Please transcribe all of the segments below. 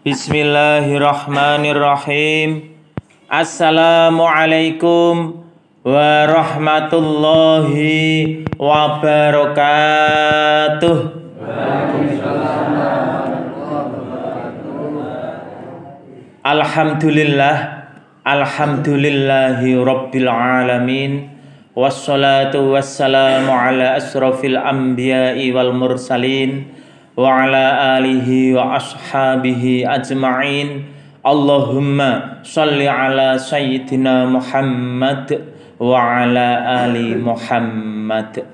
Bismillahirrahmanirrahim. Assalamualaikum warahmatullahi wabarakatuh. Alhamdulillahi rabbil alamin. Wassalatu wassalamu ala asrafil anbiya'i wal mursalin wa ala alihi wa ashabihi ajma'in. Allahumma sholli ala sayyidina Muhammad wa ala ali Muhammad.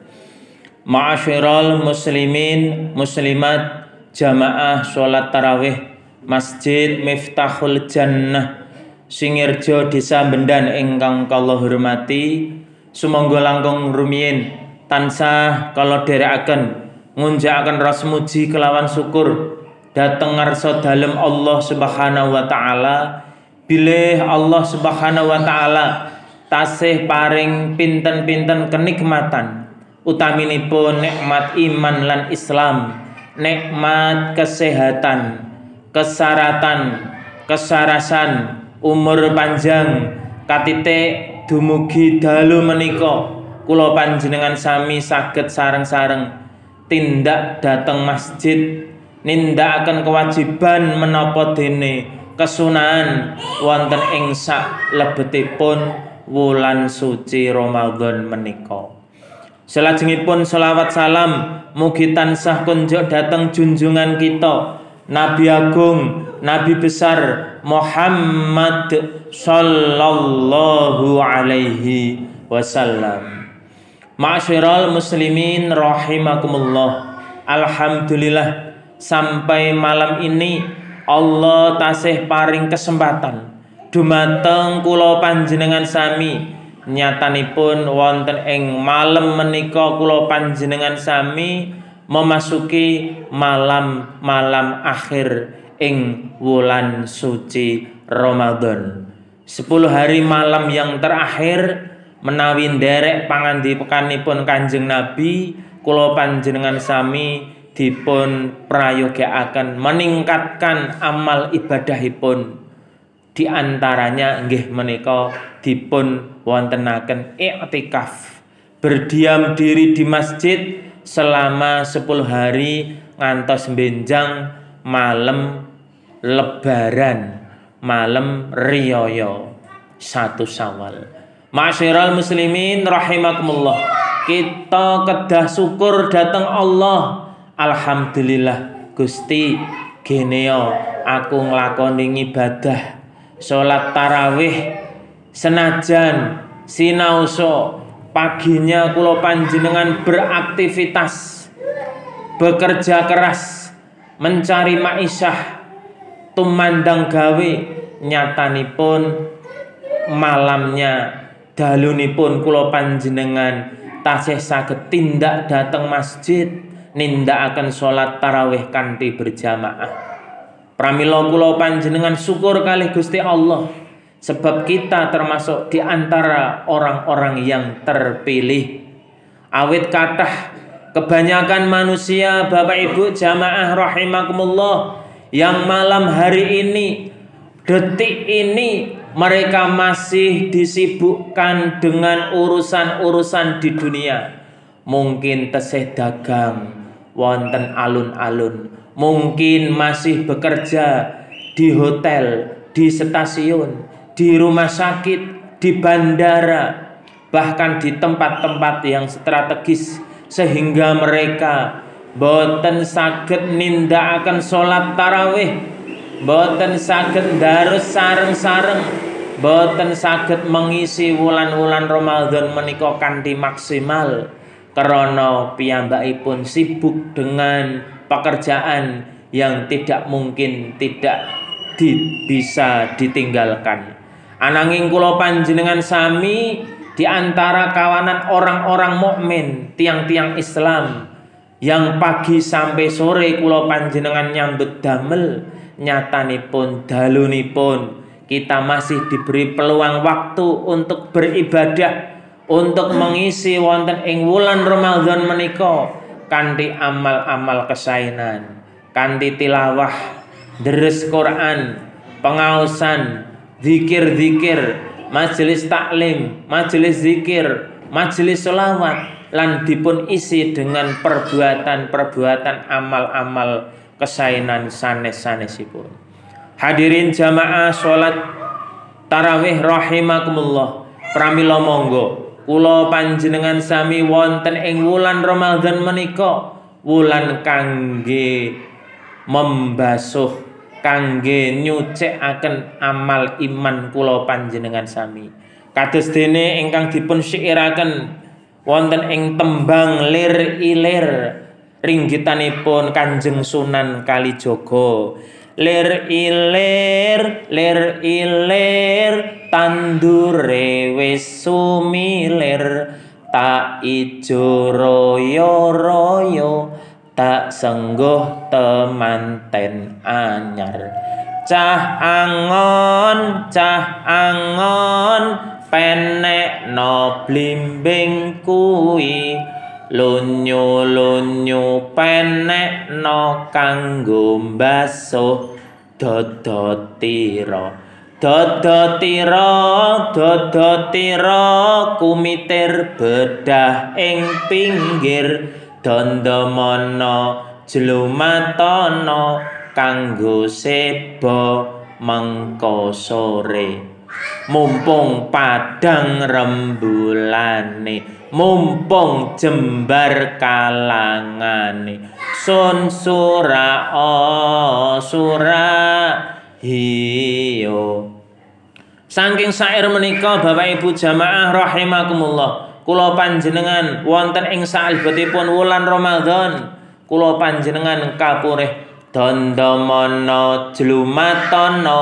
Ma'asyiral muslimin muslimat jamaah sholat tarawih Masjid Miftahul Jannah Singirjo Desa Bendan ingkang kula hormati, sumangga langkung rumiyin tansah kala dherekaken ngunjakaken ras muji kelawan syukur dhateng ngarsa dalem Allah Subhanahu wa taala. Bilih Allah Subhanahu wa taala tasih paring pinten-pinten kenikmatan, utaminipun nikmat iman lan Islam, nikmat kesehatan, kesaratan, kesarasan, umur panjang, katitik dumugi dalu menika kula panjenengan sami saged sareng-sareng tindak dateng masjid nindakaken kewajiban menapa dene kesunahan wonten ing sak lebetipun wulan suci Ramadan menika. Salajengipun selawat salam mugi tansah kunjuk dhateng junjungan kita Nabi Agung, Nabi besar Muhammad sallallahu alaihi wasallam. Ma'asyiral muslimin rahimakumullah. Alhamdulillah sampai malam ini Allah tasih paring kesempatan dumateng kula panjenengan sami, nyatanipun wonten ing malam menika kula panjenengan sami memasuki malam-malam akhir ing wulan suci Ramadan. 10 hari malam yang terakhir menawi nderek pangandikanipun Kanjeng Nabi, kula panjenengan sami dipun prayogakaken meningkatkan amal ibadahipun. Di antaranya nggih menika dipun wontenaken i'tikaf, berdiam diri di masjid selama 10 hari ngantos benjang malam lebaran, malam riyaya 1 Syawal. Ma'asyiral muslimin rahimakumullah, kita kedah syukur dateng Allah. Alhamdulillah Gusti, geneo aku nglakoni ibadah salat tarawih senajan sinausa paginya kula panjenengan beraktivitas, bekerja keras, mencari ma'isyah, tumandang gawe, nyatanipun malamnya dalunipun kula panjenengan tasih saged tindak dhateng masjid nindakaken salat tarawih kanthi berjamaah. Pramila kula panjenengan syukur kalih Gusti Allah, sebab kita termasuk di antara orang-orang yang terpilih. Awit kathah kebanyakan manusia Bapak Ibu jamaah rahimakumullah yang malam hari ini, detik ini mereka masih disibukkan dengan urusan-urusan di dunia. Mungkin tesih dagang wonten alun-alun, mungkin masih bekerja di hotel, di stasiun, di rumah sakit, di bandara, bahkan di tempat-tempat yang strategis, sehingga mereka boten saged nindakaken salat tarawih, boten saged ndarus sareng-sareng, boten saged mengisi wulan-wulan Ramadan menika kanthi maksimal karena piyambakipun sibuk dengan pekerjaan yang tidak mungkin tidak bisa ditinggalkan. Ananging kula panjenengan sami di antara kawanan orang-orang mukmin, tiang-tiang Islam yang pagi sampai sore kula panjenengan nyambut damel, nyatanipun dalunipun kita masih diberi peluang waktu untuk beribadah, untuk mengisi wonten ing wulan Ramadan menika kanthi amal-amal kesainan, kanthi tilawah, deres Quran, pengaosan, zikir-zikir, majelis taklim, majelis zikir, majelis sholawat, lan dipun isi dengan perbuatan-perbuatan amal-amal kesainan sanes-sanesipun. Hadirin jamaah sholat tarawih rahimakumullah, pramila monggo kula panjenengan sami wonten ing wulan Ramadan menika wulan kangge membasuh, kangge nyucikaken amal iman kula panjenengan sami. Kados dene ingkang dipun syairaken wonten ing tembang lir ilir ringgitanipun Kanjeng Sunan Kalijaga. Lir ilir tandure wis sumilir, tak ijo royo-royo, tak sengguh temanten anyar. Cah angon penek no blimbing kui, lunyu penek no kanggo mbasuh dodotira. Dodotira kumitir bedah ing pinggir, dandamana jlumatana kanggo seba mengko sore. Mumpung padang rembulane, mumpung jembar kalangane, sun sura hiyo. Saking syair menika Bapak Ibu jamaah rahimakumullah, kula panjenengan wonten ing salebetipun wulan Ramadan, kula panjenengan kapurih dandamana jlumatana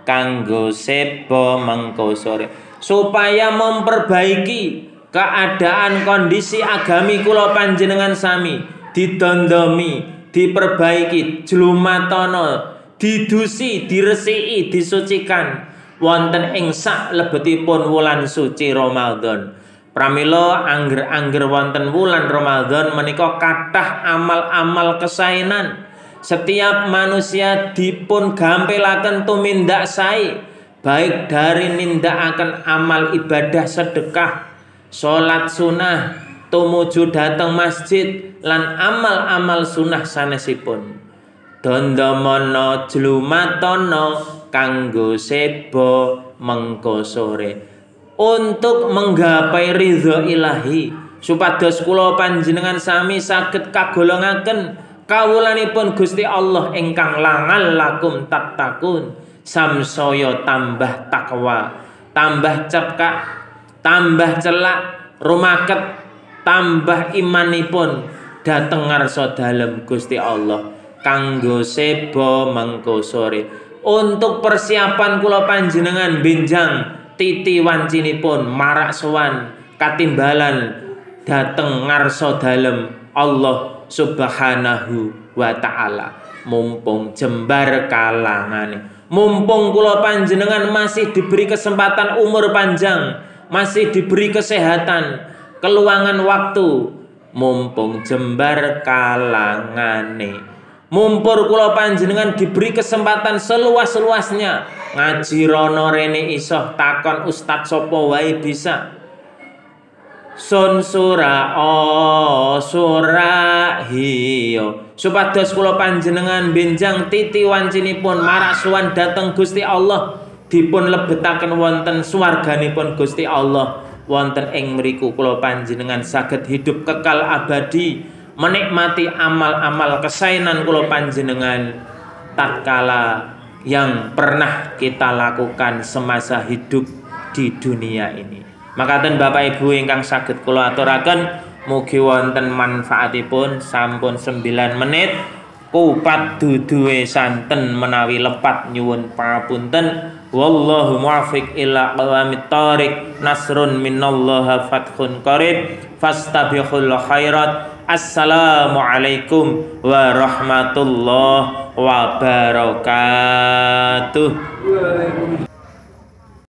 kanggo seba mengko sore, supaya memperbaiki keadaan kondisi agami kula panjenengan sami, didandomi, diperbaiki, jlumatana, didusi, diresiki, disucikan wonten ing salebetipun wulan suci Ramadan. Pramila angger-angger wonten wulan Ramadan menika kathah amal-amal kesainan. Setiap manusia dipun gampelaken tumindak sae, baik dari nindakaken amal ibadah sedekah, salat sunah, tumuju dhateng masjid, lan amal-amal sunah sanesipun. Dandamana jlumatana kanggo seba mengko sore, untuk menggapai ridho ilahi, supados kula panjenengan sami saged kagolongaken kawulanipun Gusti Allah ingkang langal lakum tattaqun, samsaya tambah takwa, tambah cekak, tambah celak, rumaket, tambah imanipun dhateng ngarsa dalem Gusti Allah kanggo seba mengko sore. Untuk persiapan kula panjenengan benjang titi wancinipun marak sowan katimbalan dhateng ngarsa dalem Allah Subhanahu wa ta'ala. Mumpung jembar kalangane, mumpung kula panjenengan masih diberi kesempatan umur panjang, masih diberi kesehatan, keluangan waktu, mumpung jembar kalangane, mumpur kula panjenengan diberi kesempatan seluas-luasnya, ngaji rono rene isoh, takon ustad sapa wae bisa. Sun sura hiyo, supados kula panjenengan benjang titi wancinipun marak suwan dhateng Gusti Allah, dipun lebetaken wonten swarganipun Gusti Allah. Wonten ing mriku kula panjenengan saged hidup kekal abadi, menikmati amal-amal kesainan kula panjenengan tatkala yang pernah kita lakukan semasa hidup di dunia ini. Makaten Bapak Ibu ingkang saged kula aturaken, mugi wonten manfaatipun. Sampun 9 menit kupat duduhe santen menawi lepat nyuwun pangapunten. Wallahu muwaffiq ila aqwamit thoriq, nasrun minallahi fathun qarib, fastabiqul khairat. Assalamualaikum warahmatullahi wabarakatuh.